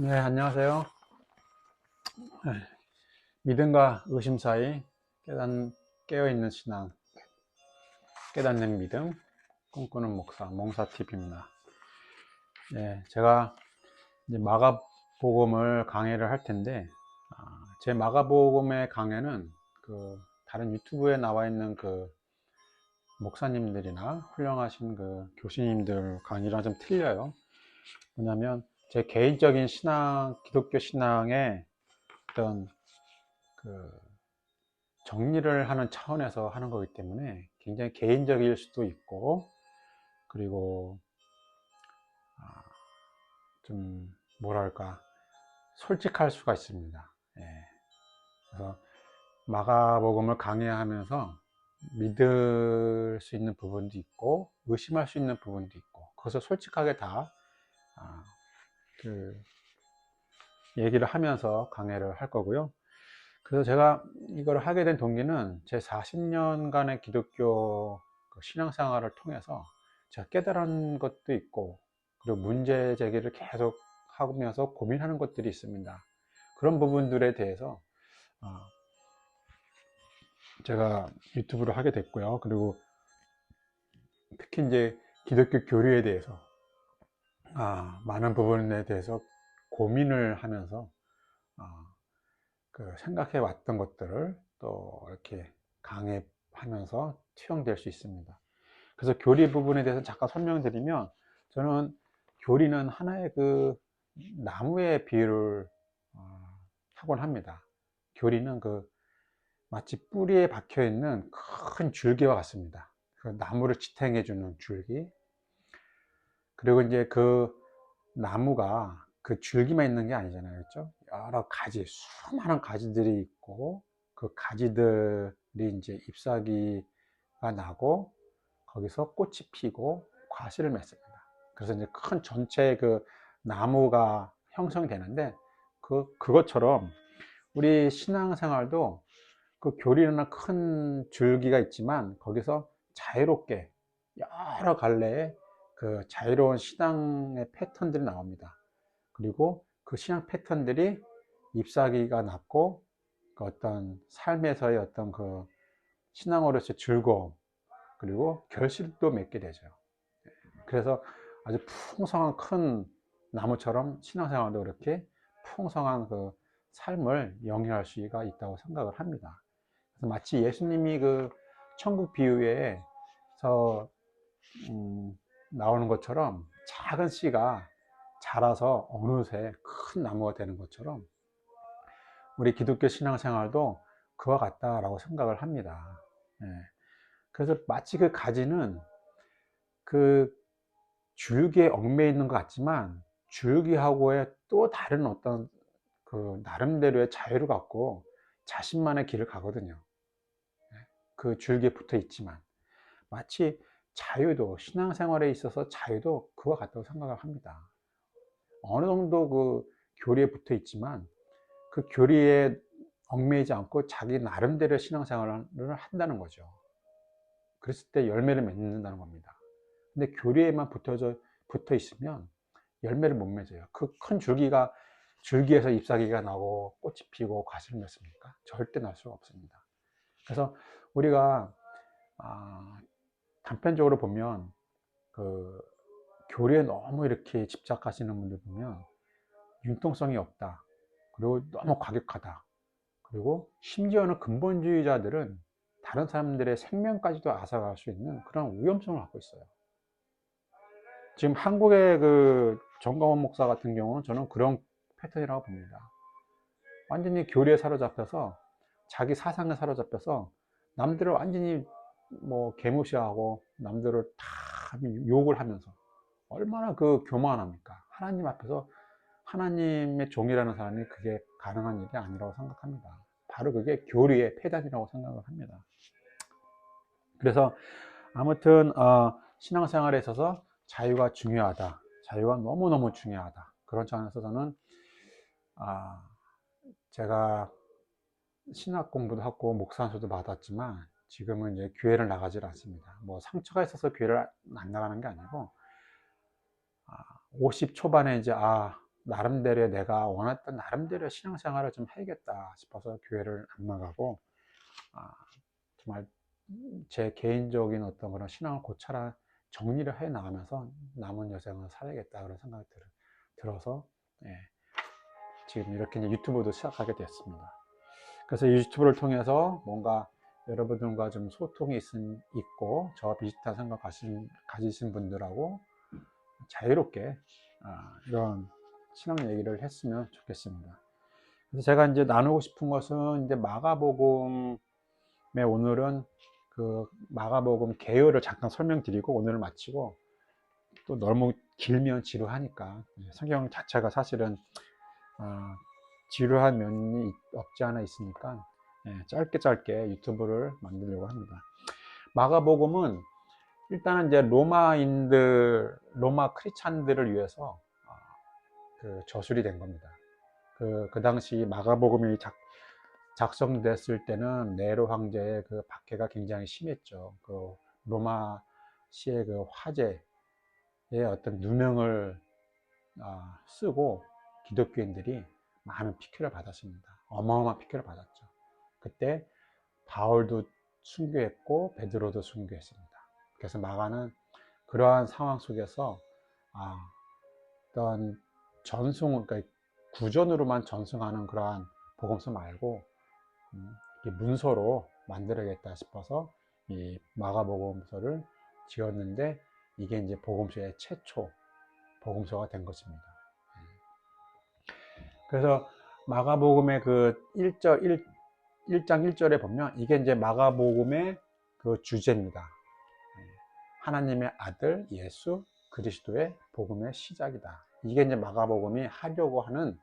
네, 안녕하세요. 네, 믿음과 의심 사이 깨어있는 신앙, 깨닫는 믿음, 꿈꾸는 목사, 몽사TV입니다. 네, 제가 이제 마가복음을 강해를 할 텐데, 제 마가복음의 강해는 다른 유튜브에 나와 있는 목사님들이나 훌륭하신 교수님들 강의랑 좀 틀려요. 왜냐면 제 개인적인 기독교 신앙의 어떤 정리를 하는 차원에서 하는 거기 때문에 굉장히 개인적일 수도 있고, 그리고 좀 뭐랄까 솔직할 수가 있습니다. 예. 그래서 마가복음을 강의하면서 믿을 수 있는 부분도 있고 의심할 수 있는 부분도 있고, 그것을 솔직하게 다 얘기를 하면서 강의를 할 거고요. 그래서 제가 이걸 하게 된 동기는 제 40년간의 기독교 신앙생활을 통해서 제가 깨달은 것도 있고, 그리고 문제 제기를 계속 하면서 고민하는 것들이 있습니다. 그런 부분들에 대해서 제가 유튜브를 하게 됐고요. 그리고 특히 이제 기독교 교리에 대해서 많은 부분에 대해서 고민을 하면서 생각해 왔던 것들을 또 이렇게 강해하면서 투영될 수 있습니다. 그래서 교리 부분에 대해서 잠깐 설명드리면, 저는 교리는 하나의 나무의 비유를 하곤 합니다. 교리는 마치 뿌리에 박혀 있는 큰 줄기와 같습니다. 나무를 지탱해 주는 줄기. 그리고 이제 나무가 줄기만 있는 게 아니잖아요. 그렇죠? 여러 가지, 수많은 가지들이 있고, 그 가지들이 이제 잎사귀가 나고, 거기서 꽃이 피고 과실을 맺습니다. 그래서 이제 큰 전체 나무가 형성되는데, 그것처럼 우리 신앙생활도 교리나 큰 줄기가 있지만, 거기서 자유롭게 여러 갈래의 자유로운 신앙의 패턴들이 나옵니다. 그리고 그 신앙 패턴들이 잎사귀가 났고, 어떤 삶에서의 어떤 신앙으로서의 즐거움, 그리고 결실도 맺게 되죠. 그래서 아주 풍성한 큰 나무처럼 신앙생활도 그렇게 풍성한 삶을 영위할 수가 있다고 생각을 합니다. 그래서 마치 예수님이 천국 비유에서 나오는 것처럼 작은 씨가 자라서 어느새 큰 나무가 되는 것처럼, 우리 기독교 신앙생활도 그와 같다라고 생각을 합니다. 예. 그래서 마치 가지는 줄기에 얽매여 있는 것 같지만, 줄기하고의 또 다른 어떤 나름대로의 자유를 갖고 자신만의 길을 가거든요. 줄기에 붙어 있지만, 마치 자유도, 신앙생활에 있어서 자유도 그와 같다고 생각을 합니다. 어느 정도 교리에 붙어 있지만, 교리에 얽매이지 않고 자기 나름대로 신앙생활을 한다는 거죠. 그랬을 때 열매를 맺는다는 겁니다. 근데 교리에만 붙어 있으면 열매를 못 맺어요. 큰 줄기에서 잎사귀가 나고 꽃이 피고 과실을 맺습니까? 절대 날 수가 없습니다. 그래서 우리가 단편적으로 보면 교리에 너무 이렇게 집착하시는 분들 보면 융통성이 없다, 그리고 너무 과격하다, 그리고 심지어는 근본주의자들은 다른 사람들의 생명까지도 앗아갈 수 있는 그런 위험성을 갖고 있어요. 지금 한국의 정광훈 목사 같은 경우는 저는 그런 패턴이라고 봅니다. 완전히 교리에 사로잡혀서, 자기 사상에 사로잡혀서 남들을 완전히 개무시하고 남들을 다 욕을 하면서, 얼마나 교만합니까? 하나님 앞에서 하나님의 종이라는 사람이 그게 가능한 일이 아니라고 생각합니다. 바로 그게 교리의 폐단이라고 생각을 합니다. 그래서 아무튼 신앙생활에 있어서 자유가 중요하다, 자유가 너무너무 중요하다, 그런 차원에서 저는 제가 신학 공부도 하고 목사 안수도 받았지만, 지금은 이제 교회를 나가질 않습니다. 상처가 있어서 교회를 안 나가는 게 아니고, 50 초반에 이제 나름대로 내가 원했던 나름대로 신앙생활을 좀 해야겠다 싶어서 교회를 안 나가고, 정말 제 개인적인 어떤 그런 신앙을 고쳐라 정리를 해 나가면서 남은 여생을 살아야겠다 그런 생각이 들어서, 예, 지금 이렇게 이제 유튜브도 시작하게 됐습니다. 그래서 이 유튜브를 통해서 뭔가 여러분들과 좀 소통이 있고 저와 비슷한 생각 가지신 분들하고 자유롭게 이런 신앙 얘기를 했으면 좋겠습니다. 그래서 제가 이제 나누고 싶은 것은 이제 마가복음의 오늘은 그 마가복음 개요를 잠깐 설명드리고 오늘을 마치고, 또 너무 길면 지루하니까 성경 자체가 사실은 지루한 면이 없지 않아 있으니까 짧게 유튜브를 만들려고 합니다. 마가복음은 일단은 이제 로마 크리스찬들을 위해서 그 저술이 된 겁니다. 그 당시 마가복음이 작성됐을 때는 네로 황제의 그 박해가 굉장히 심했죠. 그 로마시의 그 화제의 어떤 누명을 쓰고 기독교인들이 많은 피해를 받았습니다. 어마어마한 피해를 받았죠. 그때 바울도 순교했고 베드로도 순교했습니다. 그래서 마가는 그러한 상황 속에서 어떤 그러니까 구전으로만 전승하는 그러한 복음서 말고 문서로 만들어야겠다 싶어서 이 마가복음서를 지었는데, 이게 이제 복음서의 최초 복음서가 된 것입니다. 그래서 마가복음의 그 1장 1절에 보면 이게 이제 마가복음의 그 주제입니다. 하나님의 아들 예수 그리스도의 복음의 시작이다. 이게 이제 마가복음이 하려고 하는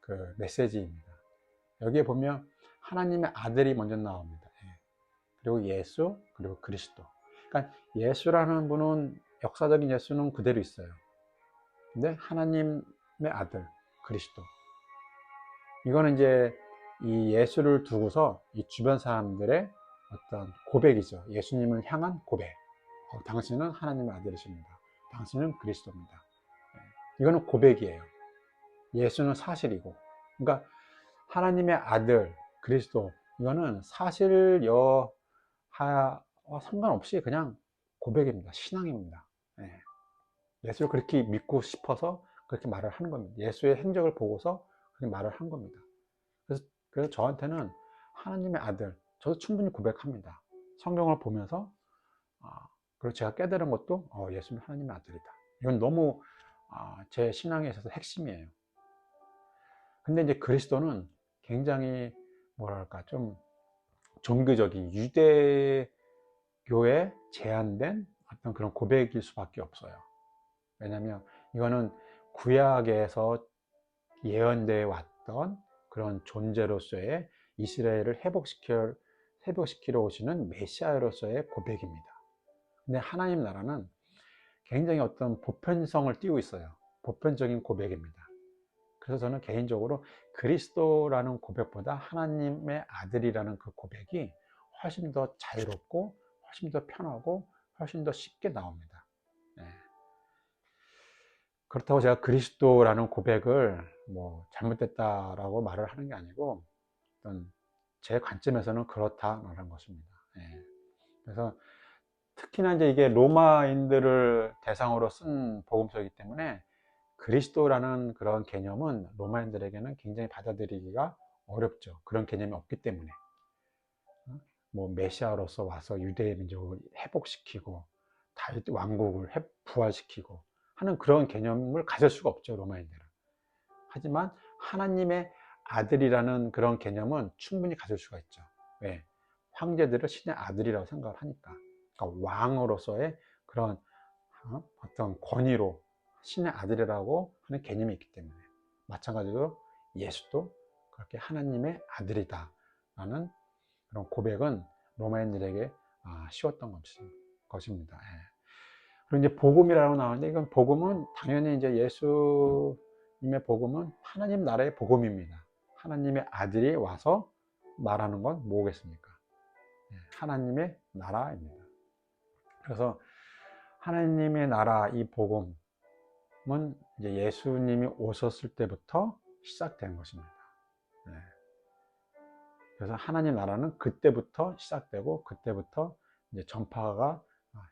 그 메시지입니다. 여기에 보면 하나님의 아들이 먼저 나옵니다. 그리고 예수, 그리고 그리스도. 그러니까 예수라는 분은, 역사적인 예수는 그대로 있어요. 근데 하나님의 아들 그리스도, 이거는 이제 이 예수를 두고서 이 주변 사람들의 어떤 고백이죠. 예수님을 향한 고백. 당신은 하나님의 아들이십니다. 당신은 그리스도입니다. 이거는 고백이에요. 예수는 사실이고. 그러니까 하나님의 아들 그리스도, 이거는 사실 상관없이 그냥 고백입니다. 신앙입니다. 예수를 그렇게 믿고 싶어서 그렇게 말을 하는 겁니다. 예수의 행적을 보고서 그렇게 말을 한 겁니다. 그래서 저한테는 하나님의 아들, 저도 충분히 고백합니다. 성경을 보면서 그리고 제가 깨달은 것도 예수는 하나님의 아들이다. 이건 너무 제 신앙에 있어서 핵심이에요. 근데 이제 그리스도는 굉장히 뭐랄까 좀 종교적인 유대교에 제한된 어떤 그런 고백일 수밖에 없어요. 왜냐하면 이거는 구약에서 예언되어 왔던 그런 존재로서의 이스라엘을 회복시키러 오시는 메시아로서의 고백입니다. 근데 하나님 나라는 굉장히 어떤 보편성을 띠고 있어요. 보편적인 고백입니다. 그래서 저는 개인적으로 그리스도라는 고백보다 하나님의 아들이라는 그 고백이 훨씬 더 자유롭고 훨씬 더 편하고 훨씬 더 쉽게 나옵니다. 그렇다고 제가 그리스도라는 고백을 뭐 잘못됐다라고 말을 하는 게 아니고, 어떤 제 관점에서는 그렇다라는 것입니다. 그래서 특히나 이제 이게 로마인들을 대상으로 쓴 복음서이기 때문에 그리스도라는 그런 개념은 로마인들에게는 굉장히 받아들이기가 어렵죠. 그런 개념이 없기 때문에. 뭐 메시아로서 와서 유대의 민족을 회복시키고 다윗 왕국을 부활시키고 하는 그런 개념을 가질 수가 없죠, 로마인들은. 하지만 하나님의 아들이라는 그런 개념은 충분히 가질 수가 있죠. 왜? 황제들을 신의 아들이라고 생각을 하니까. 그러니까 왕으로서의 그런 어떤 권위로 신의 아들이라고 하는 개념이 있기 때문에, 마찬가지로 예수도 그렇게 하나님의 아들이다 라는 그런 고백은 로마인들에게 쉬웠던 것입니다. 그리고 이제 복음이라고 나오는데, 이건 복음은 당연히 이제 예수님의 복음은 하나님 나라의 복음입니다. 하나님의 아들이 와서 말하는 건 뭐겠습니까? 하나님의 나라입니다. 그래서 하나님의 나라 이 복음은 이제 예수님이 오셨을 때부터 시작된 것입니다. 네. 그래서 하나님 나라는 그때부터 시작되고 그때부터 이제 전파가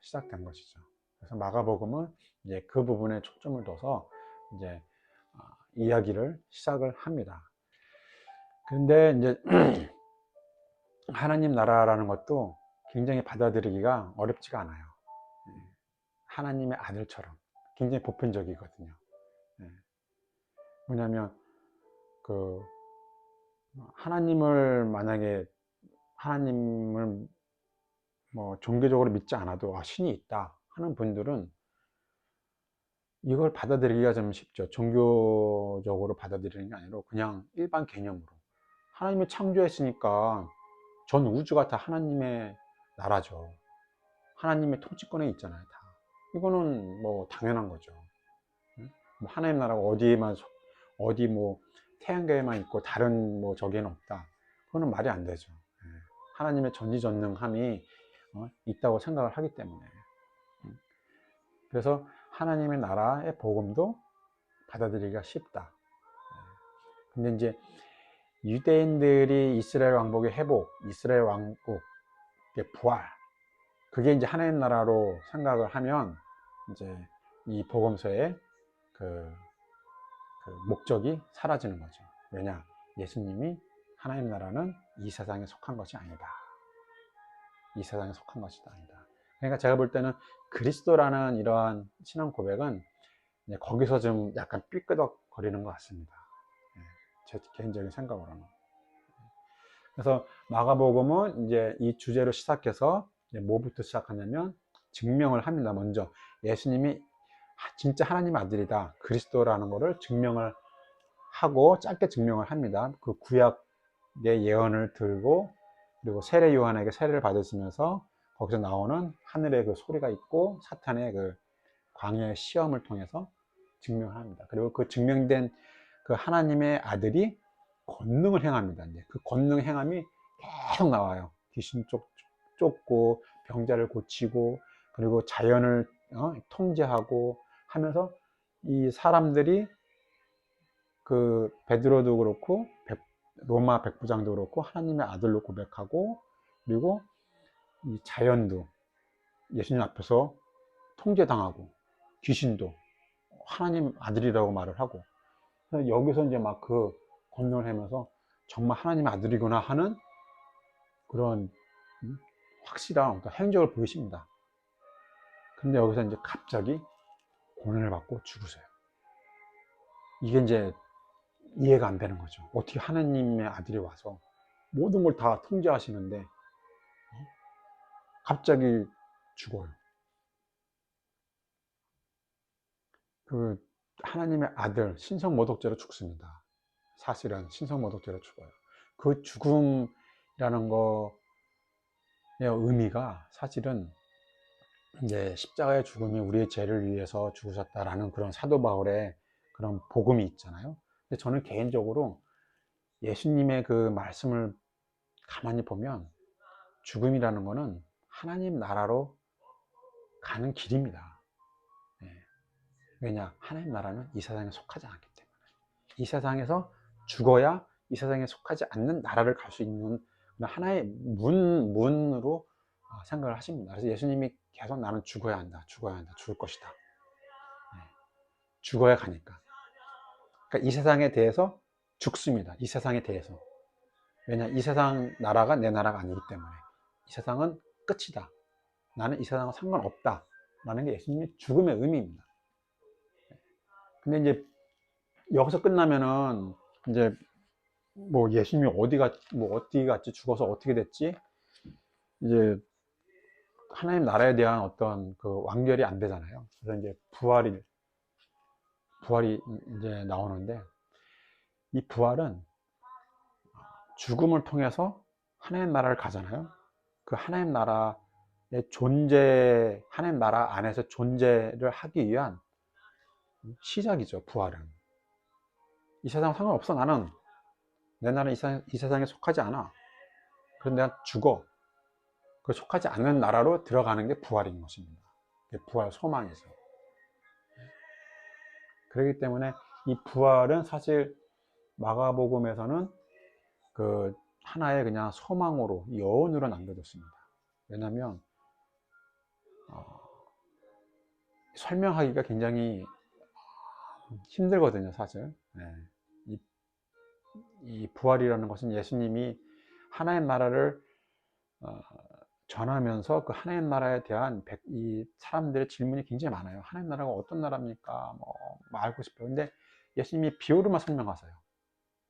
시작된 것이죠. 그래서 마가복음은 이제 그 부분에 초점을 둬서 이제 이야기를 시작을 합니다. 그런데 이제 하나님 나라라는 것도 굉장히 받아들이기가 어렵지가 않아요. 하나님의 아들처럼 굉장히 보편적이거든요. 뭐냐면 그 하나님을 뭐 종교적으로 믿지 않아도 신이 있다 하는 분들은 이걸 받아들이기가 좀 쉽죠. 종교적으로 받아들이는 게 아니라 그냥 일반 개념으로 하나님이 창조했으니까 전 우주가 다 하나님의 나라죠. 하나님의 통치권에 있잖아요, 다. 이거는 뭐 당연한 거죠. 뭐 하나님 나라가 어디 뭐 태양계에만 있고 다른 뭐 저기에는 없다. 그거는 말이 안 되죠. 하나님의 전지전능함이 있다고 생각을 하기 때문에. 그래서 하나님의 나라의 복음도 받아들이기가 쉽다. 근데 이제 유대인들이 이스라엘 왕국의 회복, 이스라엘 왕국의 부활, 그게 이제 하나님 나라로 생각을 하면 이제 이 복음서의 그 목적이 사라지는 거죠. 왜냐? 예수님이 하나님 나라는 이 세상에 속한 것이 아니다. 이 세상에 속한 것이 아니다. 그러니까 제가 볼 때는 그리스도라는 이러한 신앙 고백은 거기서 좀 약간 삐끄덕거리는 것 같습니다. 제 개인적인 생각으로는. 그래서 마가복음은 이제 이 주제로 시작해서 뭐부터 시작하냐면 증명을 합니다. 먼저 예수님이 진짜 하나님의 아들이다, 그리스도라는 것을 증명을 하고 짧게 증명을 합니다. 그 구약의 예언을 들고 그리고 세례 요한에게 세례를 받으시면서 거기서 나오는 하늘의 그 소리가 있고 사탄의 그 광야의 시험을 통해서 증명합니다. 그리고 그 증명된 그 하나님의 아들이 권능을 행합니다. 이제 그 권능 행함이 계속 나와요. 귀신 쫓고 병자를 고치고 그리고 자연을 통제하고 하면서 이 사람들이 그 베드로도 그렇고 로마 백부장도 그렇고 하나님의 아들로 고백하고 그리고 이 자연도 예수님 앞에서 통제당하고 귀신도 하나님 아들이라고 말을 하고 여기서 이제 막 그 권능을 하면서 정말 하나님의 아들이구나 하는 그런 확실한 행적을 보이십니다. 근데 여기서 이제 갑자기 고난을 받고 죽으세요. 이게 이제 이해가 안 되는 거죠. 어떻게 하나님의 아들이 와서 모든 걸 다 통제하시는데 갑자기 죽어요. 그 하나님의 아들 신성모독죄로 죽습니다. 사실은 신성모독죄로 죽어요. 그 죽음이라는 거의 의미가 사실은 이제 십자가의 죽음이 우리의 죄를 위해서 죽으셨다라는 그런 사도 바울의 그런 복음이 있잖아요. 근데 저는 개인적으로 예수님의 그 말씀을 가만히 보면 죽음이라는 거는 하나님 나라로 가는 길입니다. 왜냐? 하나님 나라는 이 세상에 속하지 않기 때문에. 이 세상에서 죽어야 이 세상에 속하지 않는 나라를 갈 수 있는 하나의 문으로 생각을 하십니다. 그래서 예수님이 계속 나는 죽어야 한다, 죽어야 한다, 죽을 것이다. 죽어야 가니까. 그러니까 이 세상에 대해서 죽습니다. 이 세상에 대해서. 왜냐? 이 세상 나라가 내 나라가 아니기 때문에. 이 세상은 끝이다. 나는 이 세상과 상관없다. 라는 게 예수님의 죽음의 의미입니다. 근데 이제 여기서 끝나면은 이제 뭐 예수님이 어디 갔지, 죽어서 어떻게 됐지? 이제 하나님 나라에 대한 어떤 그 완결이 안 되잖아요. 그래서 이제 부활이 이제 나오는데 이 부활은 죽음을 통해서 하나님 나라를 가잖아요. 그 하나님 나라의 하나님 나라 안에서 존재를 하기 위한 시작이죠, 부활은. 이 세상 상관없어. 내 나라는 이 세상에 속하지 않아. 그래서 내가 죽어. 그 속하지 않는 나라로 들어가는 게 부활인 것입니다. 부활 소망이죠. 그렇기 때문에 이 부활은 사실 마가복음에서는 그 하나의 그냥 소망으로, 여운으로 남겨뒀습니다. 왜냐하면 설명하기가 굉장히 힘들거든요, 사실. 네. 이 부활이라는 것은 예수님이 하나님 나라를 전하면서 그 하나님 나라에 대한 이 사람들의 질문이 굉장히 많아요. 하나님 나라가 어떤 나라입니까? 뭐 알고 싶어요. 근데 예수님이 비유로만 설명하세요.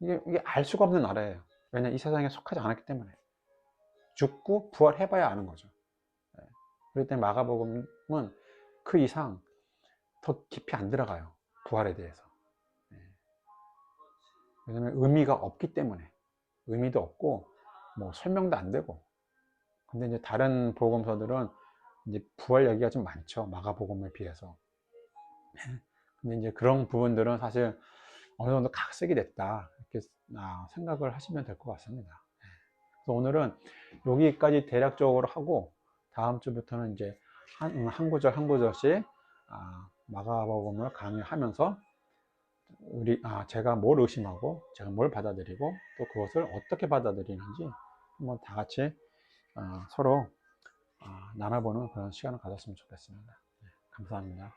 이게 알 수가 없는 나라예요. 왜냐, 이 세상에 속하지 않았기 때문에. 죽고 부활해봐야 아는 거죠. 네. 그렇기 때문에 마가복음은 그 이상 더 깊이 안 들어가요. 부활에 대해서. 네. 왜냐면 의미가 없기 때문에. 의미도 없고, 뭐 설명도 안 되고. 근데 이제 다른 복음서들은 이제 부활 얘기가 좀 많죠. 마가복음에 비해서. 근데 이제 그런 부분들은 사실 어느 정도 각색이 됐다. 이렇게 생각을 하시면 될 것 같습니다. 그래서 오늘은 여기까지 대략적으로 하고, 다음 주부터는 이제 한 구절 한 구절씩 마가복음을 강의하면서 제가 뭘 의심하고 제가 뭘 받아들이고 또 그것을 어떻게 받아들이는지 한번 다 같이 서로 나눠보는 그런 시간을 가졌으면 좋겠습니다. 네, 감사합니다.